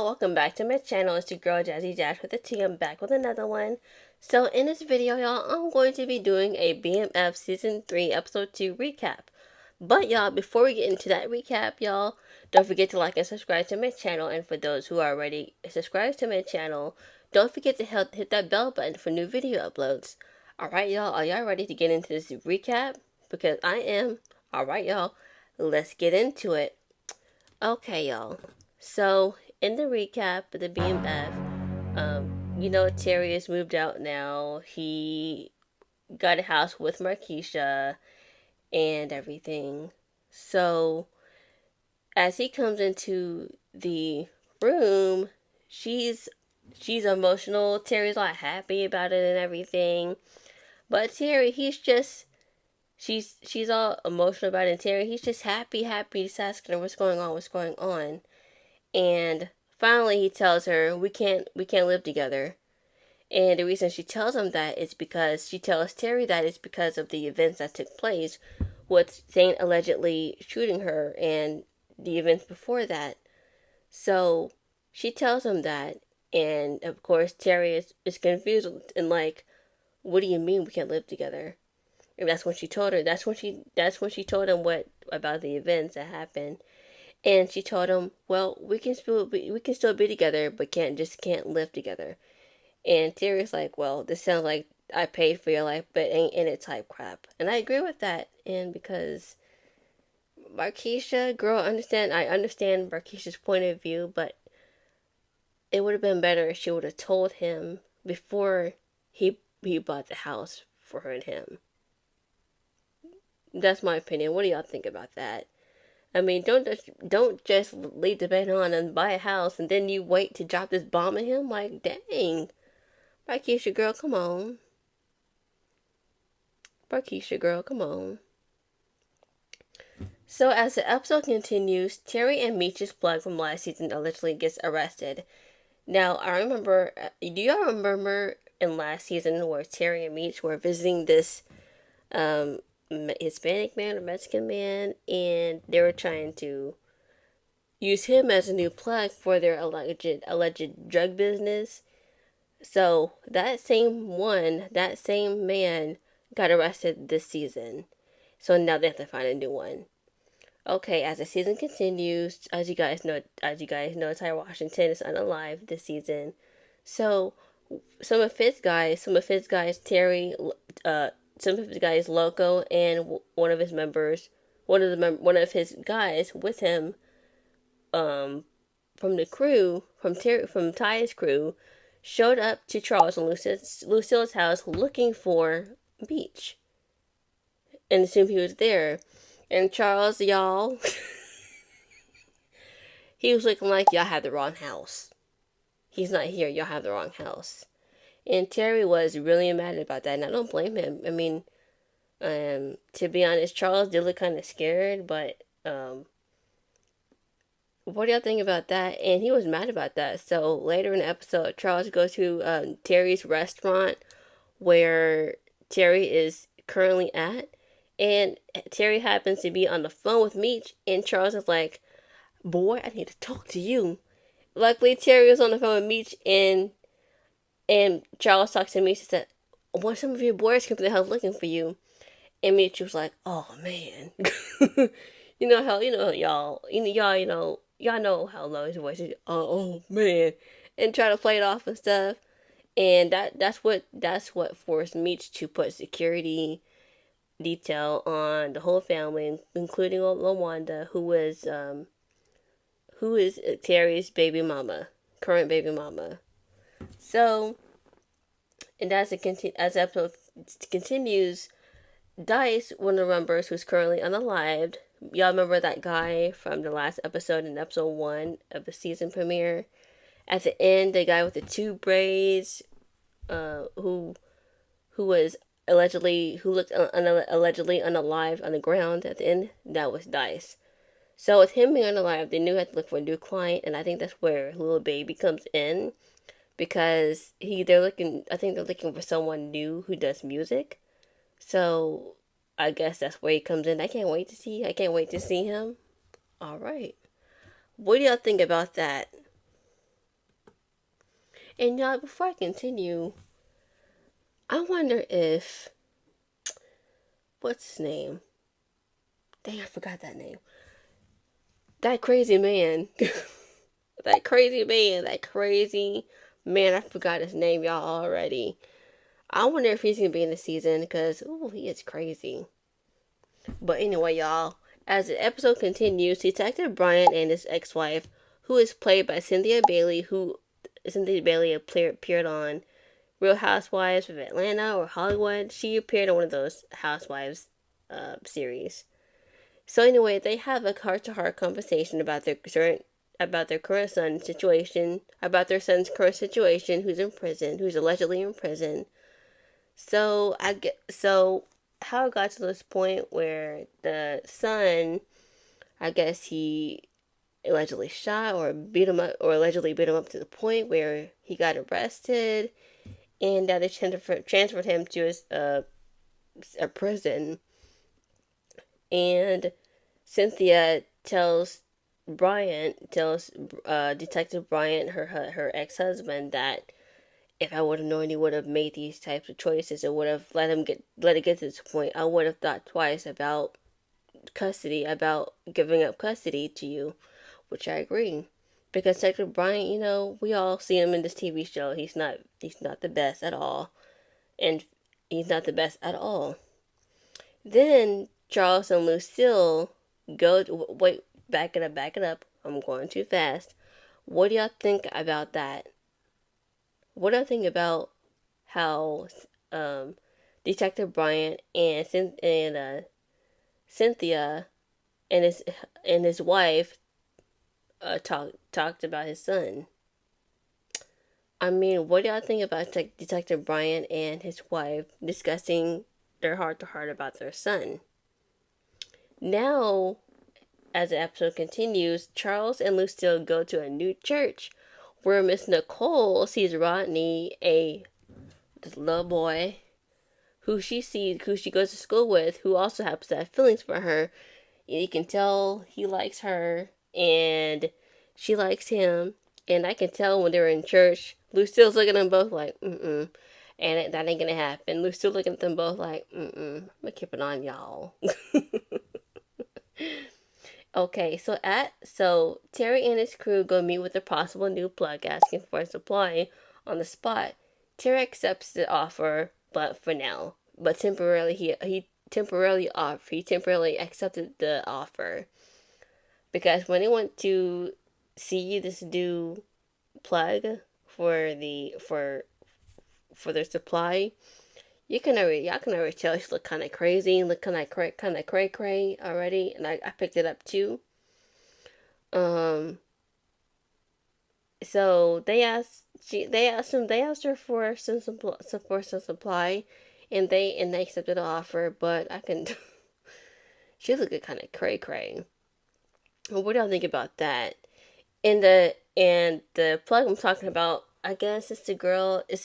welcome back to my channel. It's your girl Jazzy Jazz with a T. I'm back with another one. So in this video, y'all, I'm going to be doing a BMF Season 3 Episode 2 recap. But y'all, before we get into that recap, y'all, don't forget to like and subscribe to my channel. And for those who are already subscribed to my channel, don't forget to hit that bell button for new video uploads. Alright, y'all, are y'all ready to get into this recap? Because I am. Alright, y'all, let's get into it. Okay, y'all. So, in the recap of the BMF, Terry has moved out now. He got a house with Markeisha and everything. So, as he comes into the room, she's emotional. Terry's not happy about it and everything. But Terry, she's all emotional about it. And Terry, he's just happy, just asking her what's going on. And finally he tells her we can't live together. And the reason she tells him that is because she tells Terry that it's because of the events that took place with Zane allegedly shooting her and the events before that. So she tells him that, and of course Terry is confused and like, what do you mean we can't live together? And that's when she told her. That's when she told him what about the events that happened. And she told him, well, we can still be together, but can't live together. And Terry's like, well, this sounds like I paid for your life, but ain't in it type crap. And I agree with that. And because Markeisha, girl, I understand Markeisha's point of view, but it would have been better if she would have told him before he bought the house for her and him. That's my opinion. What do y'all think about that? I mean, don't just leave the bed on and buy a house and then you wait to drop this bomb on him. Like, dang, Markeisha girl, come on. Markeisha girl, come on. So as the episode continues, Terry and Meech's plug from last season allegedly gets arrested. Now, I remember. Do y'all remember in last season where Terry and Meech were visiting this Hispanic man or Mexican man, and they were trying to use him as a new plug for their alleged drug business. So that same man got arrested this season. So now they have to find a new one. Okay, as the season continues, as you guys know, Ty Washington is unalive this season. So some of his guys, Terry, some of his guys, Loco, and one of his guys with him, from the crew, from Ty's crew, showed up to Charles and Lucille's house looking for Meech, and assumed he was there. And Charles, y'all, he was looking like, y'all have the wrong house. He's not here. Y'all have the wrong house. And Terry was really mad about that, and I don't blame him. I mean, to be honest, Charles did look kind of scared, but what do y'all think about that? And he was mad about that. So later in the episode, Charles goes to Terry's restaurant where Terry is currently at, and Terry happens to be on the phone with Meech, and Charles is like, boy, I need to talk to you. Luckily, Terry was on the phone with Meech, and Charles talks to Meech and said, well, some of your boys came to the house looking for you. And Meech was like, oh, man. Y'all know how low his voice is. Oh, man. And try to play it off and stuff. And that's what forced Meech to put security detail on the whole family, including LaWanda, who is Terry's baby mama, current baby mama. So, and as the episode continues, Dice, one of the members who's currently unalived, y'all remember that guy from the last episode in episode 1 of the season premiere? At the end, the guy with the 2 braids, who looked allegedly unalive on the ground at the end, that was Dice. So with him being unalive, they knew they had to look for a new client, and I think that's where Lil Baby comes in, because they're looking for someone new who does music. So I guess that's where he comes in. I can't wait to see him. All right. What do y'all think about that? And y'all, before I continue, I wonder if, what's his name? Dang, I forgot that name. That crazy man. That crazy man. That crazy man. I forgot his name, y'all, already. I wonder if he's gonna be in the season because, ooh, he is crazy. But anyway, y'all, as the episode continues, Detective Bryant and his ex-wife, who is played by Cynthia Bailey appeared on Real Housewives of Atlanta or Hollywood. She appeared on one of those Housewives series. So anyway, they have a heart-to-heart conversation about their current son's situation, about their son's current situation, who's in prison, who's allegedly in prison. So how it got to this point where the son, I guess he allegedly shot or beat him up, or allegedly beat him up to the point where he got arrested, and that they transferred him to a prison. And Cynthia tells Detective Bryant, her ex husband, that if I would have known he would have made these types of choices and would have let it get to this point, I would have thought twice about custody, about giving up custody to you, which I agree. Because Detective Bryant, we all see him in this TV show. He's not the best at all, and he's not the best at all. Then Charles and Lucille wait, back it up. I'm going too fast. What do y'all think about that? What do I think about how um, Detective Bryant and Cynthia and his wife talked about his son? I mean, what do y'all think about Detective Bryant and his wife discussing their heart to heart about their son? Now, as the episode continues, Charles and Lucille go to a new church where Miss Nicole sees Rodney, this little boy who she goes to school with, who also happens to have feelings for her. And you can tell he likes her and she likes him. And I can tell when they're in church, Lucille's looking at them both like, mm-mm. And that ain't gonna happen. Lucille looking at them both like, mm-mm. I'm gonna keep it on y'all. Okay, so Terry and his crew go meet with a possible new plug asking for a supply on the spot. Terry accepts the offer, but for now. But temporarily he temporarily accepted the offer. Because when they went to see this new plug for their supply, y'all can already tell she looked kind of crazy, looked kind of cray cray already, and I picked it up too. Um, so they asked her for some supply, and they accepted the offer, but I can she looked kind of cray cray. What do y'all think about that? And the plug I'm talking about, I guess it's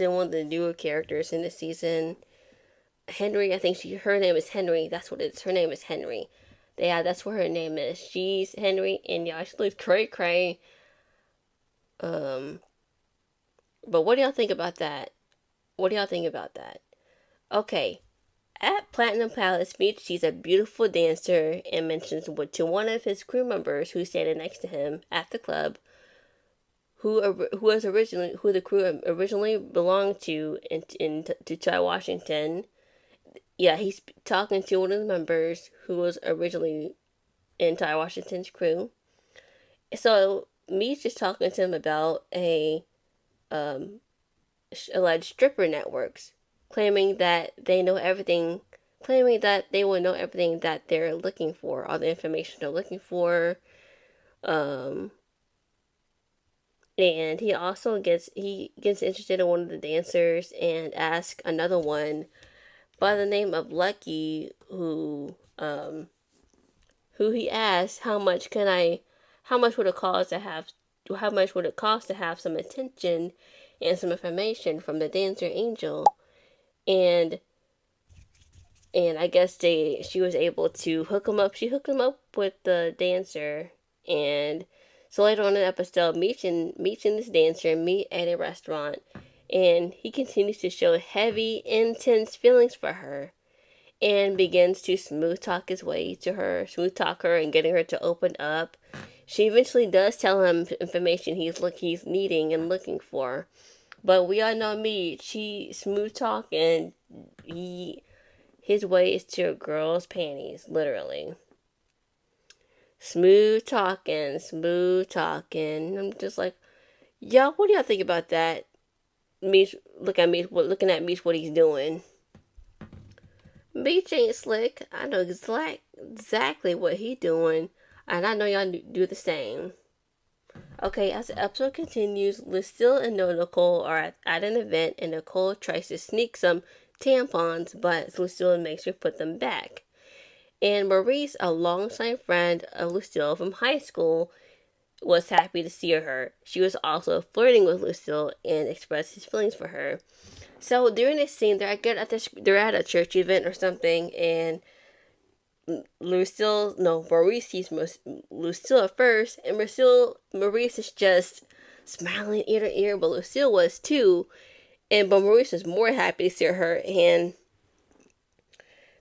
in one of the newer characters in the season. Henry, I think her name is Henry. That's what it is. Her name is Henry. Yeah, that's what her name is. She's Henry, and y'all, she looks cray cray. Um, but what do y'all think about that? What do y'all think about that? Okay, at Platinum Palace Beach, she's a beautiful dancer and mentions to one of his crew members who's standing next to him at the club, who the crew originally belonged to to Ty Washington. Yeah, he's talking to one of the members who was originally in Ty Washington's crew. So Meech is talking to him about um, alleged stripper networks, claiming that they know everything, claiming that they will know everything that they're looking for, all the information they're looking for. Um, and he gets interested in one of the dancers and asks another one by the name of Lucky, who he asked how much would it cost to have some attention and some information from the dancer Angel. And and I guess she was able to hook him up. She hooked him up with the dancer, and So later on in the episode, Meech and this dancer meet at a restaurant, and he continues to show heavy, intense feelings for her, and begins to smooth talk his way to her, smooth talk her, and getting her to open up. She eventually does tell him information he's needing and looking for, but we all know Meech. She smooth talk, and his way is to a girl's panties, literally. Smooth talking, smooth talking. I'm just like, y'all, what do y'all think about that? Meech, looking at Meech, what he's doing. Meech ain't slick. I know exactly what he doing, and I know y'all do the same. Okay, as the episode continues, Lucille and Nicole are at an event, and Nicole tries to sneak some tampons, but Lucille makes her put them back. And Maurice, a longtime friend of Lucille from high school, was happy to see her. She was also flirting with Lucille and expressed his feelings for her. So during this scene, they're at a church event or something, and Maurice sees Lucille at first, and Maurice is just smiling ear to ear, but Lucille was too, but Maurice was more happy to see her, and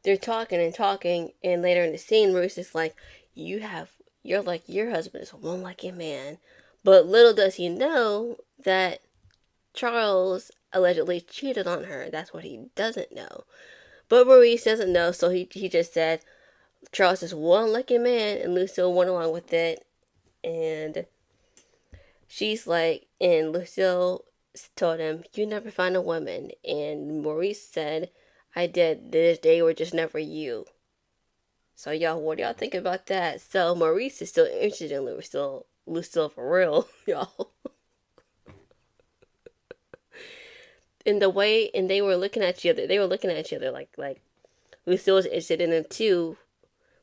they're talking and talking, and later in the scene, Maurice is like, your husband is one lucky man. But little does he know that Charles allegedly cheated on her. That's what he doesn't know. But Maurice doesn't know, so he just said, Charles is one lucky man, and Lucille went along with it. And and Lucille told him, you never find a woman. And Maurice said, I did. They were just never you. So y'all, what do y'all think about that? So Maurice is still interested in Lucille for real, y'all. And they were looking at each other like Lucille was interested in him too.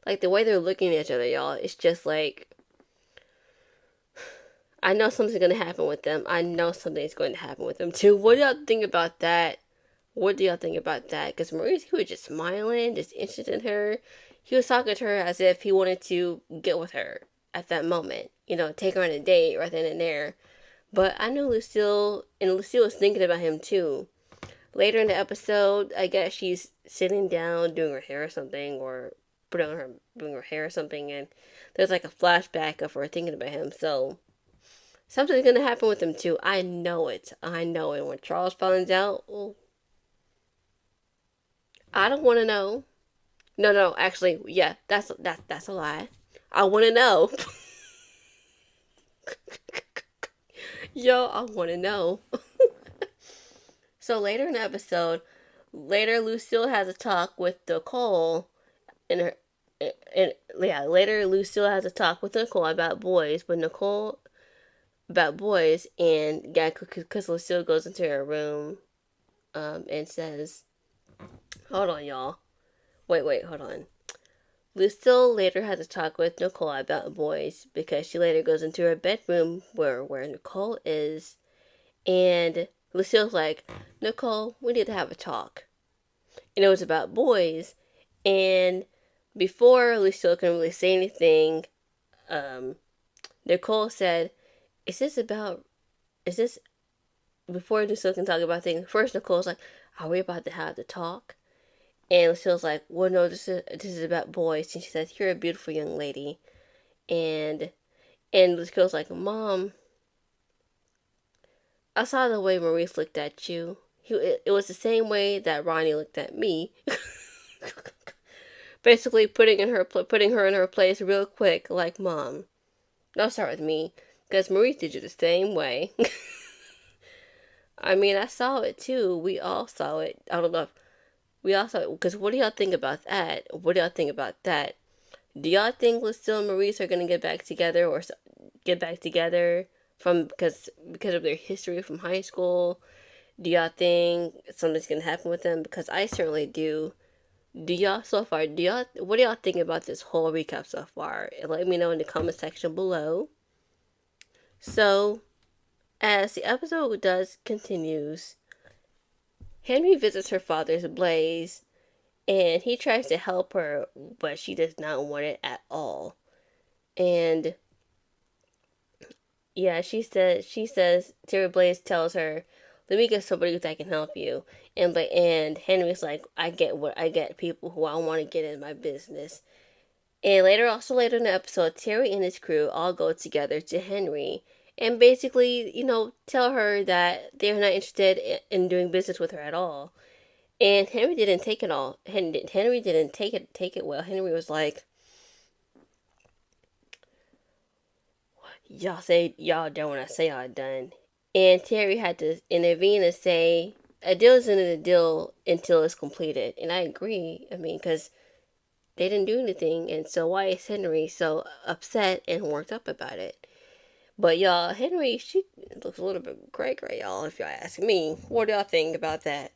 Like the way they're looking at each other, y'all, it's just like, I know something's gonna happen with them. I know something's going to happen with them too. What do y'all think about that? What do y'all think about that? Because Maurice, he was just smiling, just interested in her. He was talking to her as if he wanted to get with her at that moment. Take her on a date right then and there. But I knew Lucille, and Lucille was thinking about him too. Later in the episode, I guess she's sitting down doing her hair or something, or doing her hair or something, and there's like a flashback of her thinking about him. So something's gonna happen with him too. I know it. And when Charles finds out, well, I don't want to know. No, actually, yeah, that's a lie. I want to know. Yo, I want to know. So later in the episode, Lucille has a talk with Nicole, later Lucille has a talk with Nicole about boys, and yeah, because Lucille goes into her room, and says, hold on, y'all. Wait, hold on. Lucille later has a talk with Nicole about boys, because she later goes into her bedroom where Nicole is, and Lucille's like, Nicole, we need to have a talk. And it was about boys, and before Lucille can really say anything, Nicole said, is this, before Lucille can talk about things, first Nicole's like, are we about to have the talk? And Lucille's like, well, no, this is about boys. And she says, you're a beautiful young lady. And Lucille's like, Mom, I saw the way Maurice looked at you. It was the same way that Ronnie looked at me. Basically putting her in her place real quick, like, Mom, don't start with me, because Maurice did you the same way. I mean, I saw it too. We all saw it. I don't know if we all saw it. Because what do y'all think about that? Do y'all think Lucille and Maurice are gonna get back together, or get back together because of their history from high school? Do y'all think something's gonna happen with them? Because I certainly do. What do y'all think about this whole recap so far? Let me know in the comment section below. So, as the episode continues, Henry visits her father's Blaze, and he tries to help her, but she does not want it at all. And Yeah, she says Terry Blaze tells her, "Let me get somebody that can help you." And Henry's like, I get people who I want to get in my business." And later in the episode, Terry and his crew all go together to Henry and basically, tell her that they're not interested in doing business with her at all. And Henry didn't take it all. Henry didn't take it well. Henry was like, "Y'all say y'all done when I say y'all done." And Terry had to intervene and say, "A deal isn't a deal until it's completed." And I agree. I mean, because they didn't do anything, and so why is Henry so upset and worked up about it? But y'all, Henry, she looks a little bit gray, y'all. If y'all ask me, what do y'all think about that?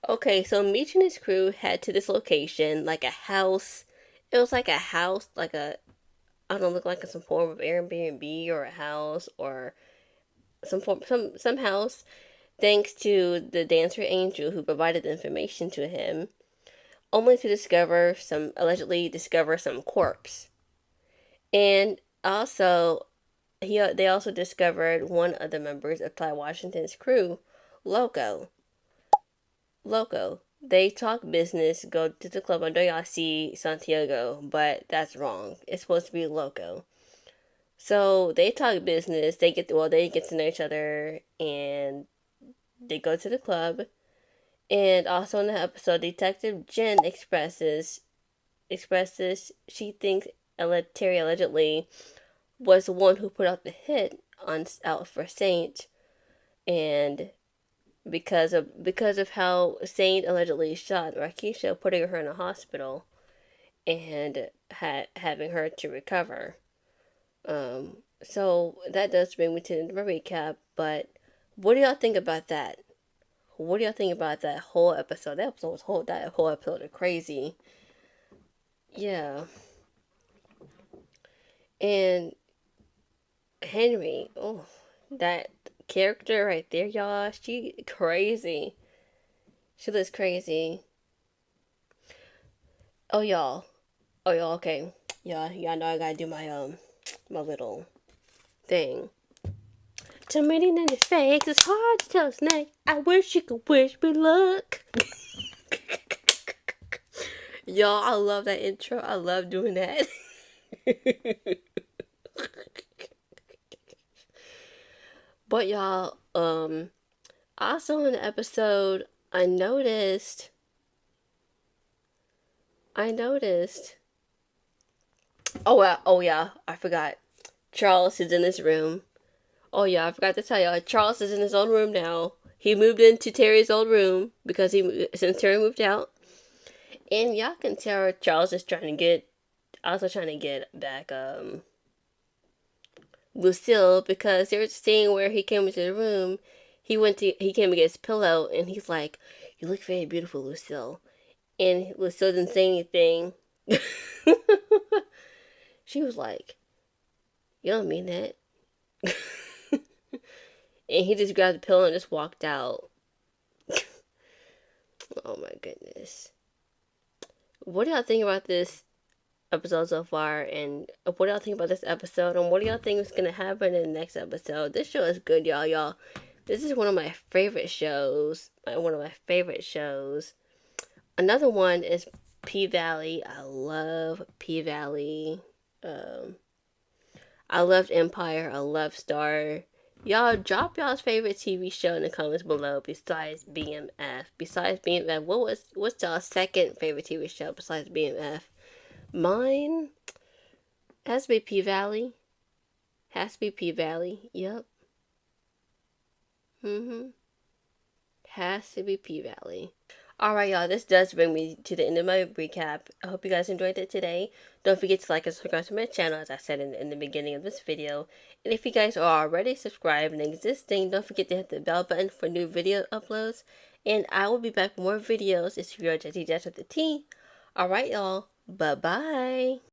Okay, so Meech and his crew head to this location, like a house. It was like a house, like a I don't know, look like some form of Airbnb or a house or some house. Thanks to the dancer Angel who provided the information to him, only to allegedly discover some corpse. And also, they also discovered one of the members of Clyde Washington's crew, Loco. Loco. They talk business, go to the club. I know y'all see Santiago, but that's wrong. It's supposed to be Loco. So they talk business. They get to know each other, and they go to the club. And also in the episode, Detective Jen expresses she thinks Terry allegedly was the one who put out the hit on out for Saint, and because of how Saint allegedly shot Rakisha, putting her in a hospital and having her to recover. So that does bring me to the recap. But what do y'all think about that? What do y'all think about that whole episode? That whole episode is crazy. Yeah, and Henry, oh, that character right there, y'all. She crazy. She looks crazy. Oh y'all. Oh y'all. Okay. Y'all know I gotta do my little thing. Terminating in his face. It's hard to tell his name. I wish you could wish me luck. Y'all, I love that intro. I love doing that. But y'all, also in the episode, I noticed. Oh yeah, I forgot. Charles is in this room. Oh yeah, I forgot to tell y'all. Charles is in his own room now. He moved into Terry's old room because since Terry moved out, and y'all can tell Charles is trying to get back Lucille, because there was a scene where he came into the room. He came to get his pillow, and he's like, "You look very beautiful, Lucille." And Lucille didn't say anything. She was like, "You don't mean that." And he just grabbed the pillow and just walked out. Oh my goodness. What do y'all think about this episode so far? And what do y'all think about this episode? And what do y'all think is going to happen in the next episode? This show is good, y'all. This is one of my favorite shows. Another one is P-Valley. I love P-Valley. I loved Empire. I love Star. Y'all, drop y'all's favorite TV show in the comments below besides BMF. What's y'all's second favorite TV show besides BMF? Mine has to be P-Valley. Yep. Has to be P-Valley. Alright, y'all, this does bring me to the end of my recap. I hope you guys enjoyed it today. Don't forget to like and subscribe to my channel, as I said in the beginning of this video. And if you guys are already subscribed and existing, don't forget to hit the bell button for new video uploads. And I will be back with more videos. It's your Jesse Jess with the T. Alright, y'all. Bye-bye.